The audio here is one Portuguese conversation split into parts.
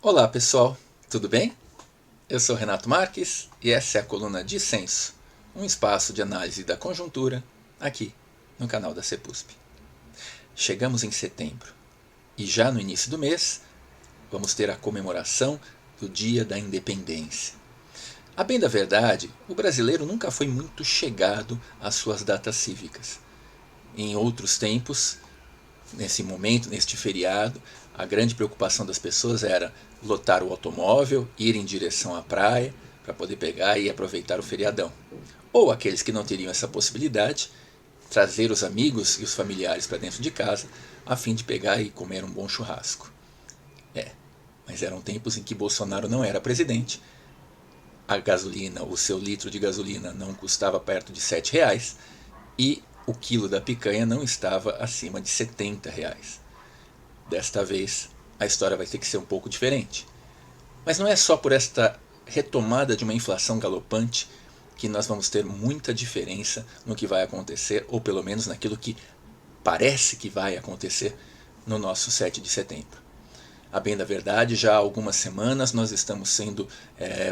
Olá pessoal, tudo bem? Eu sou Renato Marques e essa é a coluna Dissenso, um espaço de análise da conjuntura aqui no canal da CEPUSP. Chegamos em setembro e já no início do mês vamos ter a comemoração do Dia da Independência. A bem da verdade, o brasileiro nunca foi muito chegado às suas datas cívicas. Em outros tempos, nesse momento, neste feriado, a grande preocupação das pessoas era lotar o automóvel, ir em direção à praia para poder pegar e aproveitar o feriadão. Ou aqueles que não teriam essa possibilidade, trazer os amigos e os familiares para dentro de casa a fim de pegar e comer um bom churrasco. Mas eram tempos em que Bolsonaro não era presidente, a gasolina, o seu litro de gasolina não custava perto de R$ 7 e o quilo da picanha não estava acima de R$ 70. Desta vez, a história vai ter que ser um pouco diferente. Mas não é só por esta retomada de uma inflação galopante que nós vamos ter muita diferença no que vai acontecer, ou pelo menos naquilo que parece que vai acontecer no nosso 7 de setembro. A bem da verdade, já há algumas semanas nós estamos sendo,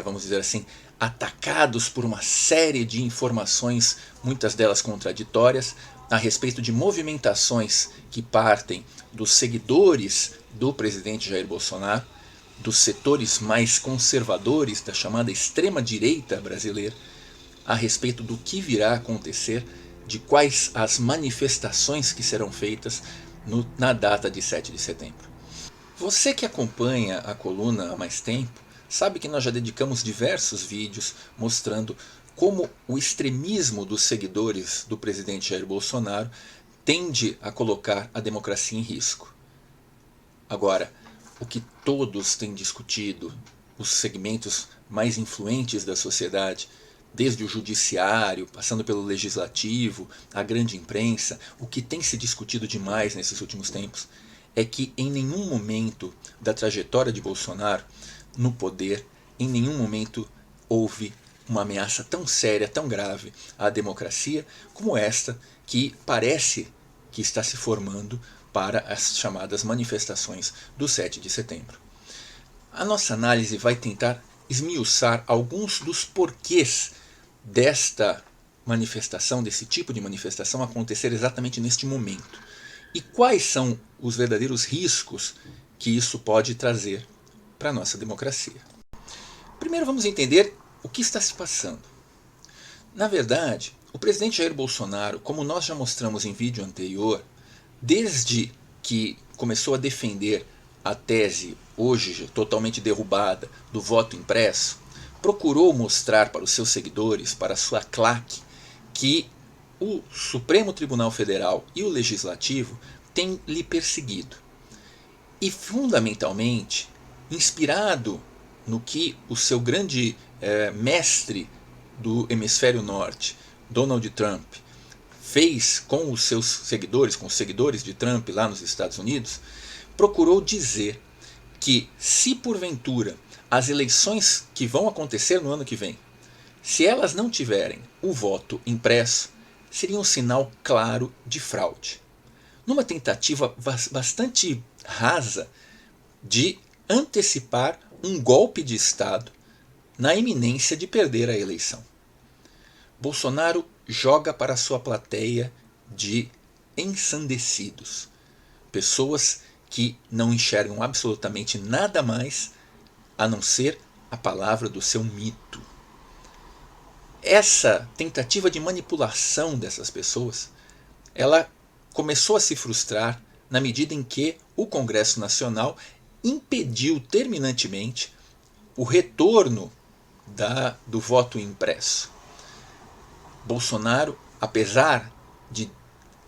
vamos dizer assim, atacados por uma série de informações, muitas delas contraditórias, a respeito de movimentações que partem dos seguidores do presidente Jair Bolsonaro, dos setores mais conservadores da chamada extrema-direita brasileira, a respeito do que virá a acontecer, de quais as manifestações que serão feitas na data de 7 de setembro. Você que acompanha a coluna há mais tempo sabe que nós já dedicamos diversos vídeos mostrando como o extremismo dos seguidores do presidente Jair Bolsonaro tende a colocar a democracia em risco. Agora, o que todos têm discutido, os segmentos mais influentes da sociedade, desde o judiciário, passando pelo legislativo, a grande imprensa, o que tem se discutido demais nesses últimos tempos é que em nenhum momento da trajetória de Bolsonaro no poder, em nenhum momento houve uma ameaça tão séria, tão grave à democracia como esta que parece que está se formando para as chamadas manifestações do 7 de setembro. A nossa análise vai tentar esmiuçar alguns dos porquês desta manifestação, desse tipo de manifestação acontecer exatamente neste momento. E quais são os verdadeiros riscos que isso pode trazer para a nossa democracia. Primeiro vamos entender o que está se passando. Na verdade, o presidente Jair Bolsonaro, como nós já mostramos em vídeo anterior, desde que começou a defender a tese, hoje totalmente derrubada, do voto impresso, procurou mostrar para os seus seguidores, para a sua claque, que o Supremo Tribunal Federal e o Legislativo têm lhe perseguido. E fundamentalmente, inspirado no que o seu grande mestre do hemisfério norte, Donald Trump, fez com os seus seguidores, com os seguidores de Trump lá nos Estados Unidos, procurou dizer que se porventura as eleições que vão acontecer no ano que vem, se elas não tiverem o voto impresso, seria um sinal claro de fraude. Numa tentativa bastante rasa de antecipar um golpe de Estado na iminência de perder a eleição. Bolsonaro joga para sua plateia de ensandecidos, pessoas que não enxergam absolutamente nada mais a não ser a palavra do seu mito. Essa tentativa de manipulação dessas pessoas, ela começou a se frustrar na medida em que o Congresso Nacional impediu terminantemente o retorno do voto impresso. Bolsonaro, apesar de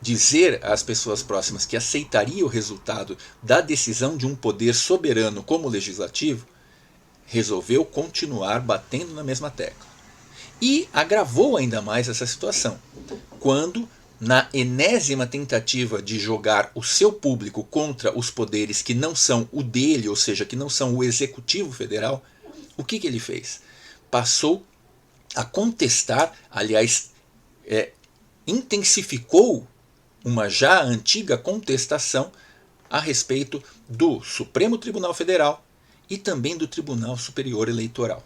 dizer às pessoas próximas que aceitaria o resultado da decisão de um poder soberano como o legislativo, resolveu continuar batendo na mesma tecla. E agravou ainda mais essa situação, quando, na enésima tentativa de jogar o seu público contra os poderes que não são o dele, ou seja, que não são o Executivo Federal, o que ele fez? Passou a contestar, aliás, intensificou uma já antiga contestação a respeito do Supremo Tribunal Federal e também do Tribunal Superior Eleitoral.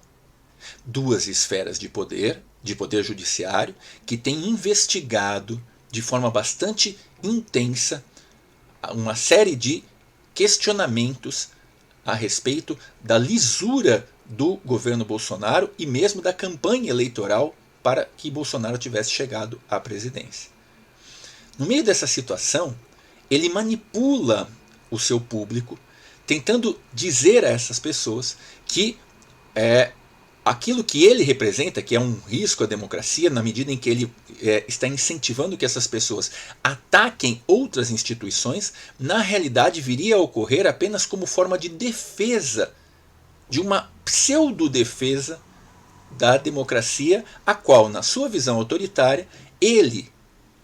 Duas esferas de poder judiciário, que têm investigado de forma bastante intensa uma série de questionamentos a respeito da lisura do governo Bolsonaro e mesmo da campanha eleitoral para que Bolsonaro tivesse chegado à presidência. No meio dessa situação, ele manipula o seu público, tentando dizer a essas pessoas que aquilo que ele representa, que é um risco à democracia, na medida em que ele está incentivando que essas pessoas ataquem outras instituições, na realidade viria a ocorrer apenas como forma de defesa, de uma pseudo-defesa da democracia, a qual, na sua visão autoritária, ele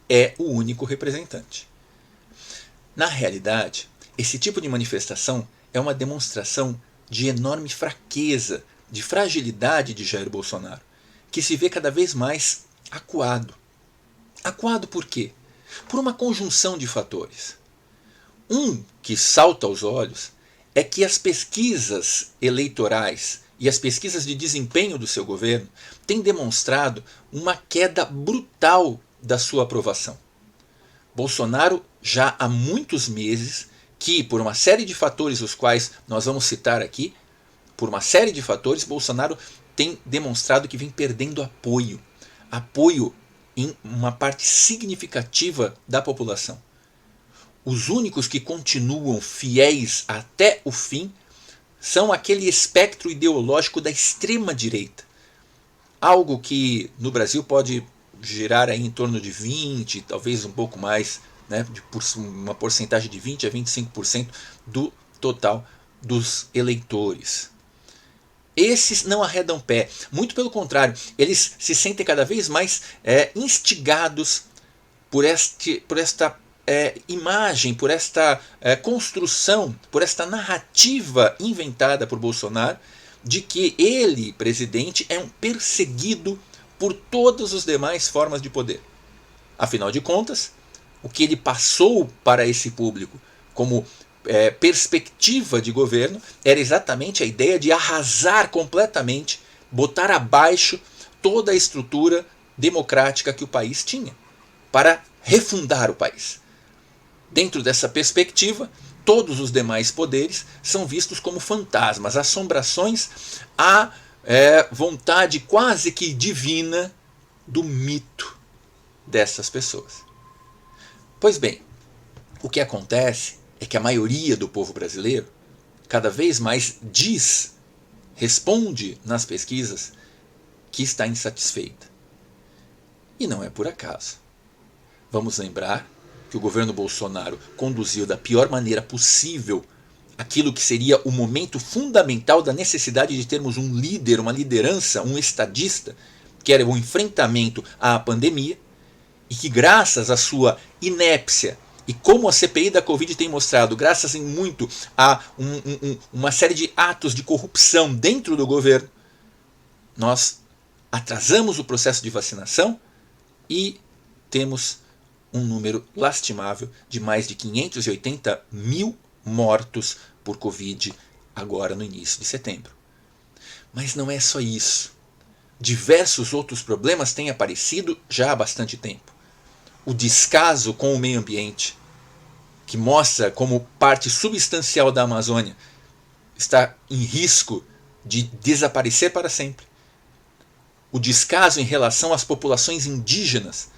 é o único representante. Na realidade, esse tipo de manifestação é uma demonstração de enorme fraqueza, de fragilidade de Jair Bolsonaro, que se vê cada vez mais acuado. Acuado por quê? Por uma conjunção de fatores. Um que salta aos olhos é que as pesquisas eleitorais e as pesquisas de desempenho do seu governo têm demonstrado uma queda brutal da sua aprovação. Bolsonaro já há muitos meses que, por uma série de fatores os quais nós vamos citar aqui, por uma série de fatores, Bolsonaro tem demonstrado que vem perdendo apoio em uma parte significativa da população. Os únicos que continuam fiéis até o fim são aquele espectro ideológico da extrema-direita. Algo que no Brasil pode girar aí em torno de 20%, talvez um pouco mais, né, uma porcentagem de 20% a 25% do total dos eleitores. Esses não arredam pé, muito pelo contrário, eles se sentem cada vez mais instigados por esta imagem, por esta construção, por esta narrativa inventada por Bolsonaro de que ele, presidente, é um perseguido por todas as demais formas de poder. Afinal de contas, o que ele passou para esse público como perspectiva de governo era exatamente a ideia de arrasar completamente, botar abaixo toda a estrutura democrática que o país tinha, para refundar o país. Dentro dessa perspectiva, todos os demais poderes são vistos como fantasmas, assombrações à vontade quase que divina do mito dessas pessoas. Pois bem, o que acontece é que a maioria do povo brasileiro cada vez mais responde nas pesquisas que está insatisfeita. E não é por acaso. Vamos lembrar que o governo Bolsonaro conduziu da pior maneira possível aquilo que seria o momento fundamental da necessidade de termos um líder, uma liderança, um estadista, que era o enfrentamento à pandemia, e que graças à sua inépcia, e como a CPI da Covid tem mostrado, graças muito a uma série de atos de corrupção dentro do governo, nós atrasamos o processo de vacinação e temos um número lastimável de mais de 580 mil mortos por Covid agora no início de setembro. Mas não é só isso. Diversos outros problemas têm aparecido já há bastante tempo. O descaso com o meio ambiente, que mostra como parte substancial da Amazônia está em risco de desaparecer para sempre. O descaso em relação às populações indígenas,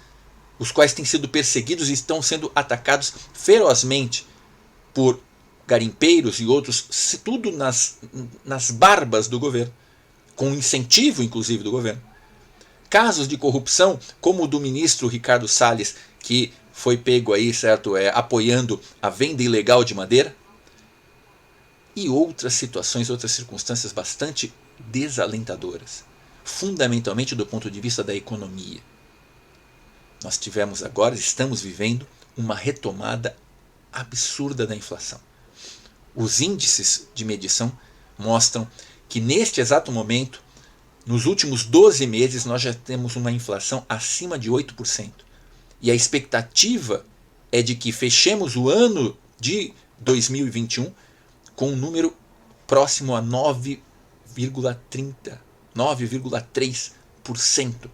os quais têm sido perseguidos e estão sendo atacados ferozmente por garimpeiros e outros, tudo nas barbas do governo, com incentivo inclusive do governo. Casos de corrupção, como o do ministro Ricardo Salles, que foi pego aí, certo, apoiando a venda ilegal de madeira, e outras situações, outras circunstâncias bastante desalentadoras, fundamentalmente do ponto de vista da economia. Nós estamos vivendo uma retomada absurda da inflação. Os índices de medição mostram que neste exato momento, nos últimos 12 meses, nós já temos uma inflação acima de 8%. E a expectativa é de que fechemos o ano de 2021 com um número próximo a 9,3%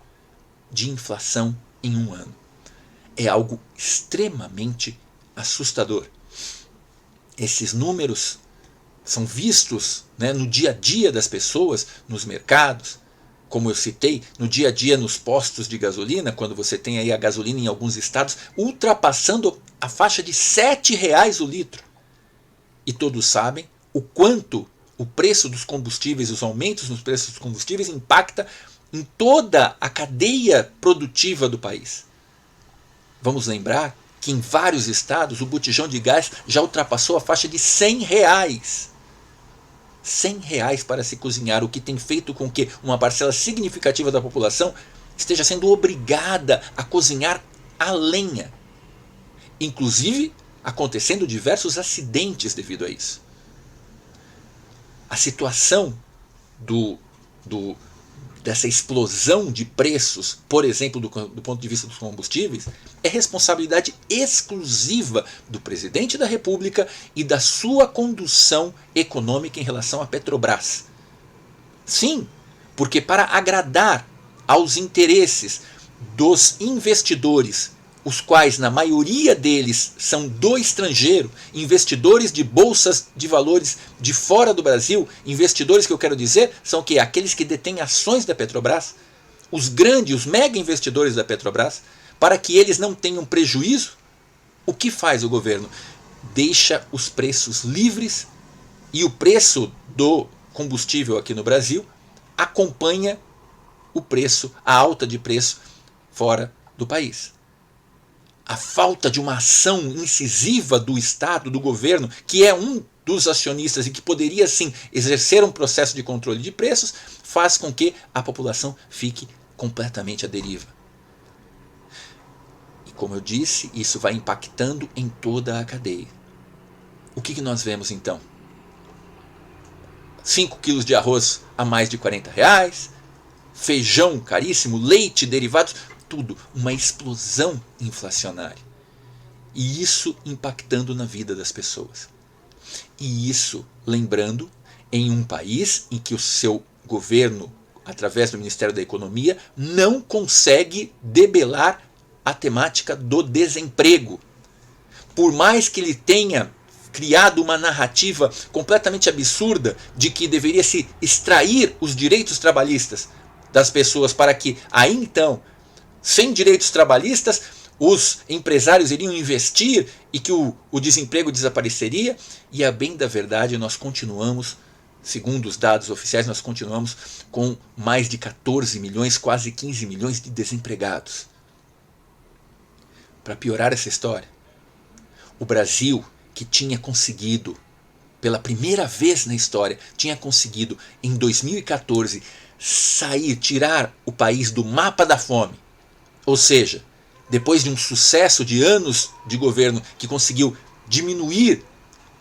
de inflação em um ano. É algo extremamente assustador. Esses números são vistos, né, no dia a dia das pessoas, nos mercados, como eu citei, no dia a dia nos postos de gasolina, quando você tem aí a gasolina em alguns estados ultrapassando a faixa de R$7 o litro. E todos sabem o quanto o preço dos combustíveis, os aumentos nos preços dos combustíveis impacta em toda a cadeia produtiva do país. Vamos lembrar que em vários estados o botijão de gás já ultrapassou a faixa de R$100. R$100 para se cozinhar, o que tem feito com que uma parcela significativa da população esteja sendo obrigada a cozinhar a lenha. Inclusive, acontecendo diversos acidentes devido a isso. A situação dessa explosão de preços, por exemplo, do ponto de vista dos combustíveis, é responsabilidade exclusiva do presidente da República e da sua condução econômica em relação à Petrobras. Sim, porque para agradar aos interesses dos investidores, os quais na maioria deles são do estrangeiro, investidores de bolsas de valores de fora do Brasil, investidores que eu quero dizer são o quê? Aqueles que detêm ações da Petrobras, os grandes, os mega investidores da Petrobras, para que eles não tenham prejuízo, o que faz o governo? Deixa os preços livres e o preço do combustível aqui no Brasil acompanha o preço, a alta de preço fora do país. A falta de uma ação incisiva do Estado, do governo, que é um dos acionistas e que poderia sim exercer um processo de controle de preços, faz com que a população fique completamente à deriva. E como eu disse, isso vai impactando em toda a cadeia. O que nós vemos então? 5 quilos de arroz a mais de R$40, feijão caríssimo, leite, derivados, tudo, uma explosão inflacionária. E isso impactando na vida das pessoas. E isso, lembrando, em um país em que o seu governo, através do Ministério da Economia, não consegue debelar a temática do desemprego. Por mais que ele tenha criado uma narrativa completamente absurda de que deveria se extrair os direitos trabalhistas das pessoas para que, aí então, sem direitos trabalhistas, os empresários iriam investir e que o desemprego desapareceria. E a bem da verdade, nós continuamos, segundo os dados oficiais, nós continuamos com mais de 14 milhões, quase 15 milhões de desempregados. Para piorar essa história, o Brasil, que tinha conseguido, pela primeira vez na história, tinha conseguido em 2014 tirar o país do mapa da fome. Ou seja, depois de um sucesso de anos de governo que conseguiu diminuir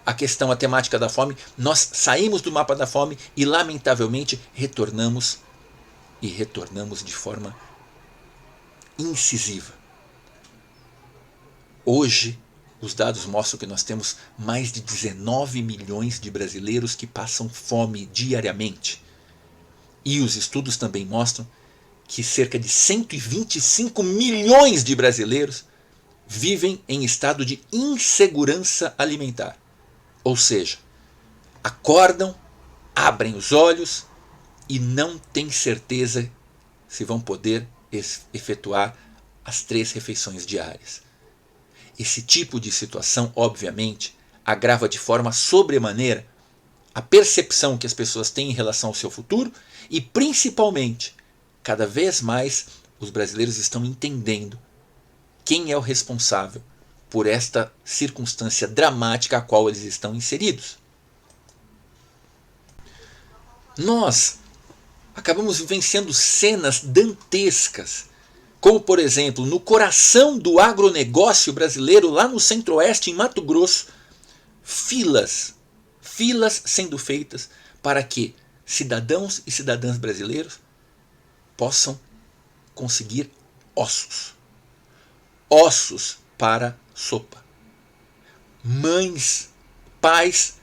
a temática da fome, nós saímos do mapa da fome e, lamentavelmente, retornamos de forma incisiva. Hoje, os dados mostram que nós temos mais de 19 milhões de brasileiros que passam fome diariamente. E os estudos também mostram que cerca de 125 milhões de brasileiros vivem em estado de insegurança alimentar. Ou seja, acordam, abrem os olhos e não têm certeza se vão poder efetuar as 3 refeições diárias. Esse tipo de situação, obviamente, agrava de forma sobremaneira a percepção que as pessoas têm em relação ao seu futuro e, principalmente, cada vez mais os brasileiros estão entendendo quem é o responsável por esta circunstância dramática a qual eles estão inseridos. Nós acabamos vivenciando cenas dantescas, como, por exemplo, no coração do agronegócio brasileiro, lá no Centro-Oeste, em Mato Grosso, filas sendo feitas para que cidadãos e cidadãs brasileiros possam conseguir ossos para sopa. Mães, pais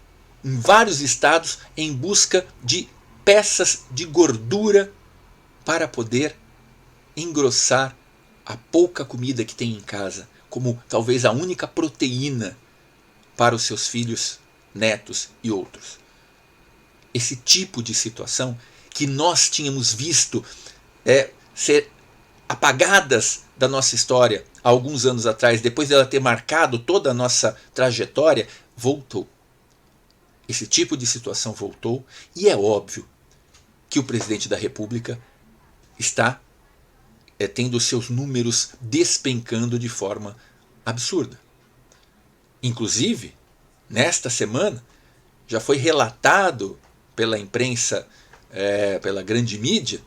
em vários estados em busca de peças de gordura para poder engrossar a pouca comida que tem em casa, como talvez a única proteína para os seus filhos, netos e outros. Esse tipo de situação que nós tínhamos visto ser apagadas da nossa história há alguns anos atrás, depois dela ter marcado toda a nossa trajetória, voltou. Esse tipo de situação voltou e é óbvio que o presidente da República está tendo seus números despencando de forma absurda. Inclusive, nesta semana, já foi relatado pela imprensa, pela grande mídia,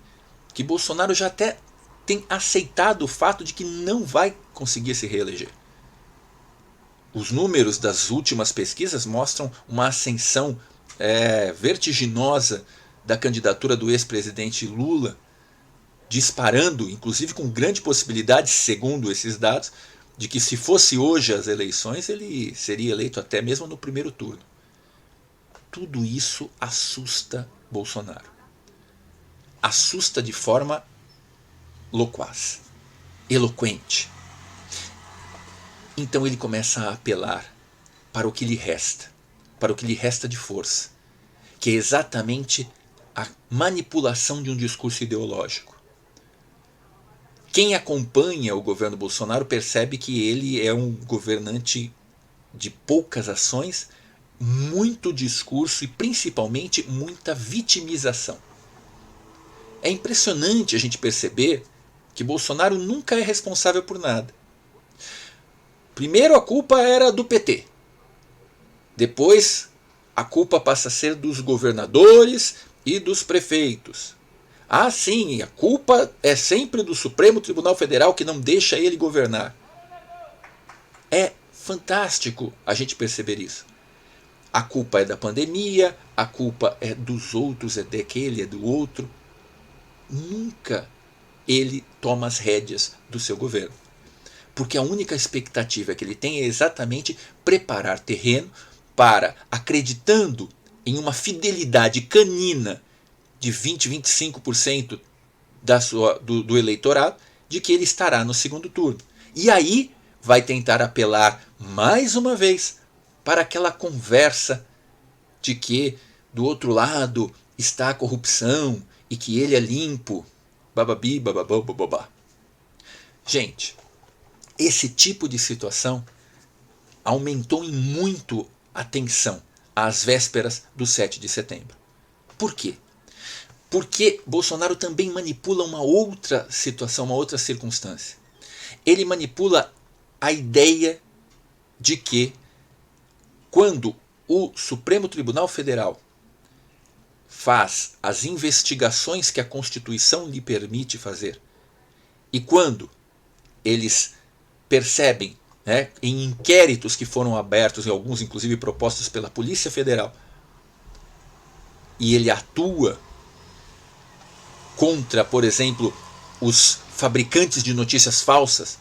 que Bolsonaro já até tem aceitado o fato de que não vai conseguir se reeleger. Os números das últimas pesquisas mostram uma ascensão vertiginosa da candidatura do ex-presidente Lula, disparando, inclusive com grande possibilidade, segundo esses dados, de que se fosse hoje as eleições, ele seria eleito até mesmo no primeiro turno. Tudo isso assusta Bolsonaro. Assusta de forma loquaz, eloquente. Então ele começa a apelar para o que lhe resta, para o que lhe resta de força, que é exatamente a manipulação de um discurso ideológico. Quem acompanha o governo Bolsonaro percebe que ele é um governante de poucas ações, muito discurso e principalmente muita vitimização. É impressionante a gente perceber que Bolsonaro nunca é responsável por nada. Primeiro a culpa era do PT. Depois a culpa passa a ser dos governadores e dos prefeitos. Ah, sim, a culpa é sempre do Supremo Tribunal Federal que não deixa ele governar. É fantástico a gente perceber isso. A culpa é da pandemia, a culpa é dos outros, é daquele, é do outro. Nunca ele toma as rédeas do seu governo. Porque a única expectativa que ele tem é exatamente preparar terreno para, acreditando em uma fidelidade canina de 20, 25% do eleitorado, de que ele estará no segundo turno. E aí vai tentar apelar mais uma vez para aquela conversa de que do outro lado está a corrupção e que ele é limpo, bababi, bababá, bababá. Gente, esse tipo de situação aumentou em muito a tensão às vésperas do 7 de setembro. Por quê? Porque Bolsonaro também manipula uma outra situação, uma outra circunstância. Ele manipula a ideia de que quando o Supremo Tribunal Federal faz as investigações que a Constituição lhe permite fazer, e quando eles percebem, em inquéritos que foram abertos, e alguns inclusive propostos pela Polícia Federal, e ele atua contra, por exemplo, os fabricantes de notícias falsas,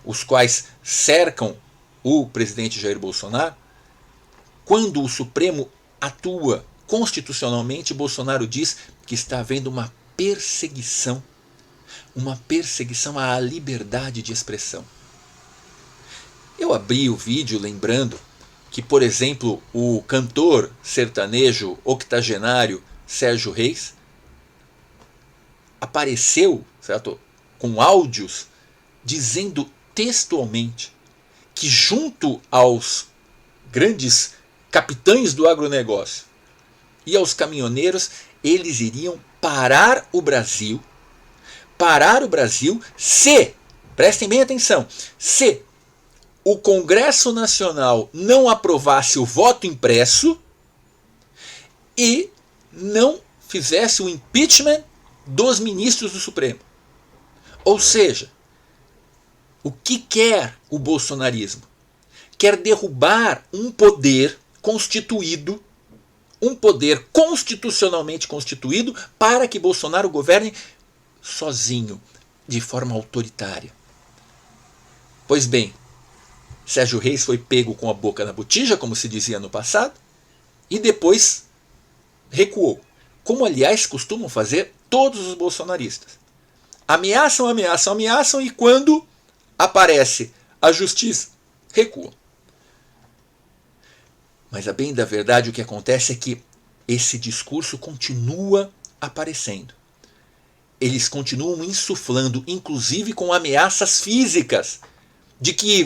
os quais cercam o presidente Jair Bolsonaro, quando o Supremo atua constitucionalmente, Bolsonaro diz que está havendo uma perseguição à liberdade de expressão. Eu abri o vídeo lembrando que, por exemplo, o cantor sertanejo octogenário Sérgio Reis apareceu, certo, com áudios dizendo textualmente que, junto aos grandes capitães do agronegócio e aos caminhoneiros, eles iriam parar o Brasil se, prestem bem atenção, se o Congresso Nacional não aprovasse o voto impresso e não fizesse o impeachment dos ministros do Supremo. Ou seja, o que quer o bolsonarismo? Quer derrubar um poder constituído, um poder constitucionalmente constituído, para que Bolsonaro governe sozinho, de forma autoritária. Pois bem, Sérgio Reis foi pego com a boca na botija, como se dizia no passado, e depois recuou. Como, aliás, costumam fazer todos os bolsonaristas. Ameaçam, ameaçam, ameaçam e quando aparece a justiça, recuam. Mas a bem da verdade o que acontece é que esse discurso continua aparecendo. Eles continuam insuflando, inclusive com ameaças físicas, de que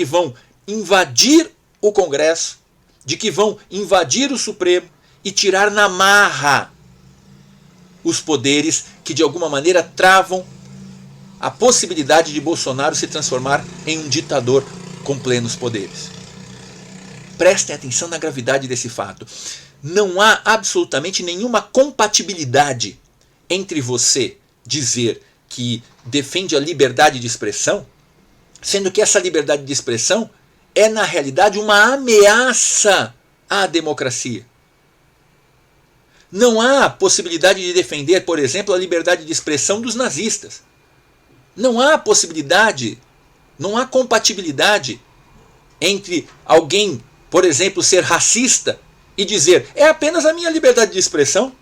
vão invadir o Congresso, de que vão invadir o Supremo e tirar na marra os poderes que de alguma maneira travam a possibilidade de Bolsonaro se transformar em um ditador com plenos poderes. Prestem atenção na gravidade desse fato. Não há absolutamente nenhuma compatibilidade entre você dizer que defende a liberdade de expressão, sendo que essa liberdade de expressão é, na realidade, uma ameaça à democracia. Não há possibilidade de defender, por exemplo, a liberdade de expressão dos nazistas. Não há possibilidade, não há compatibilidade entre alguém, por exemplo, ser racista e dizer é apenas a minha liberdade de expressão.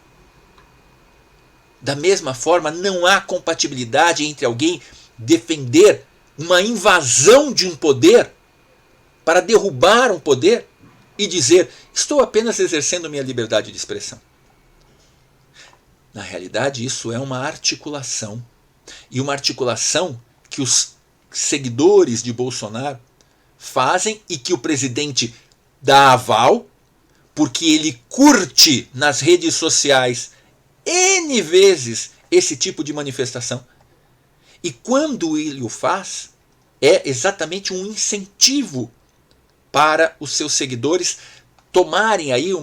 Da mesma forma, não há compatibilidade entre alguém defender uma invasão de um poder para derrubar um poder e dizer estou apenas exercendo minha liberdade de expressão. Na realidade, isso é uma articulação. E uma articulação que os seguidores de Bolsonaro fazem e que o presidente dá aval, porque ele curte nas redes sociais N vezes esse tipo de manifestação. E quando ele o faz, é exatamente um incentivo para os seus seguidores tomarem aí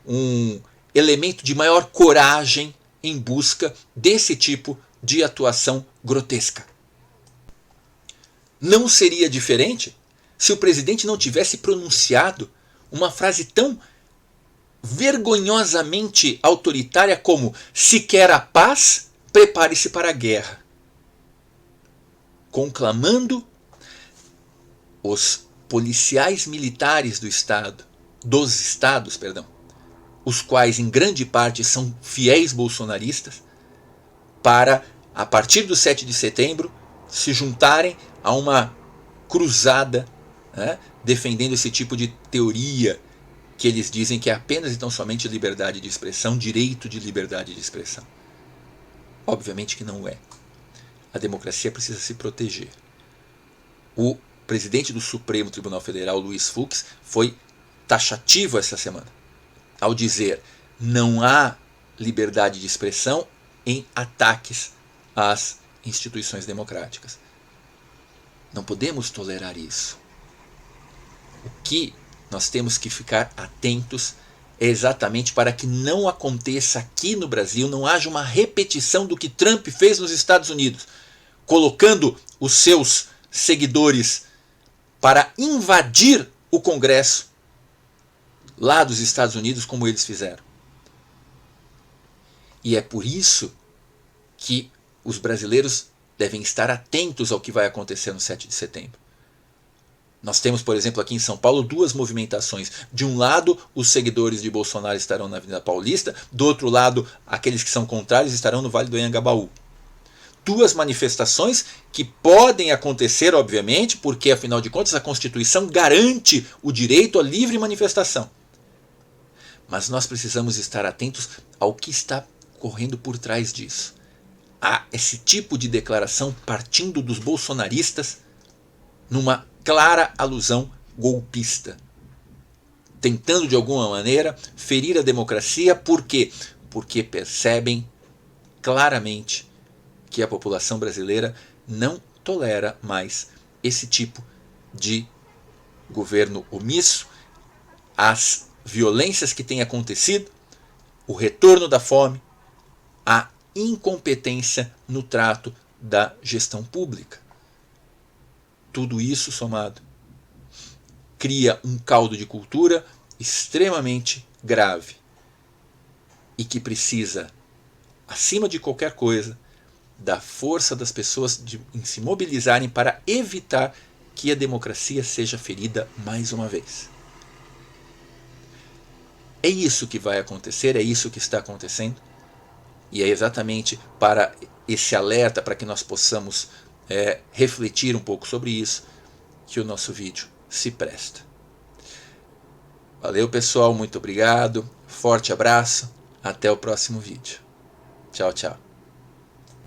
um elemento de maior coragem em busca desse tipo de atuação grotesca. Não seria diferente se o presidente não tivesse pronunciado uma frase tão vergonhosamente autoritária como se quer a paz, prepare-se para a guerra. Conclamando os policiais militares dos estados, os quais em grande parte são fiéis bolsonaristas, para, a partir do 7 de setembro, se juntarem a uma cruzada, né, defendendo esse tipo de teoria que eles dizem que é apenas e tão somente liberdade de expressão, direito de liberdade de expressão. Obviamente que não é. A democracia precisa se proteger. O presidente do Supremo Tribunal Federal, Luiz Fux, foi taxativo essa semana, ao dizer não há liberdade de expressão em ataques às instituições democráticas. Não podemos tolerar isso. O que nós temos que ficar atentos é exatamente para que não aconteça aqui no Brasil, não haja uma repetição do que Trump fez nos Estados Unidos, colocando os seus seguidores para invadir o Congresso lá dos Estados Unidos, como eles fizeram. E é por isso que os brasileiros devem estar atentos ao que vai acontecer no 7 de setembro. Nós temos, por exemplo, aqui em São Paulo, duas movimentações. De um lado, os seguidores de Bolsonaro estarão na Avenida Paulista, do outro lado, aqueles que são contrários estarão no Vale do Anhangabaú. Duas manifestações que podem acontecer, obviamente, porque, afinal de contas, a Constituição garante o direito à livre manifestação. Mas nós precisamos estar atentos ao que está correndo por trás disso. Há esse tipo de declaração partindo dos bolsonaristas numa clara alusão golpista, tentando de alguma maneira ferir a democracia. Por quê? Porque percebem claramente que a população brasileira não tolera mais esse tipo de governo omisso, as violências que têm acontecido, o retorno da fome, a incompetência no trato da gestão pública. Tudo isso somado cria um caldo de cultura extremamente grave e que precisa, acima de qualquer coisa, da força das pessoas em se mobilizarem para evitar que a democracia seja ferida mais uma vez. É isso que vai acontecer, é isso que está acontecendo. E é exatamente para esse alerta, para que nós possamos refletir um pouco sobre isso, que o nosso vídeo se presta. Valeu, pessoal, muito obrigado, forte abraço, até o próximo vídeo. Tchau, tchau.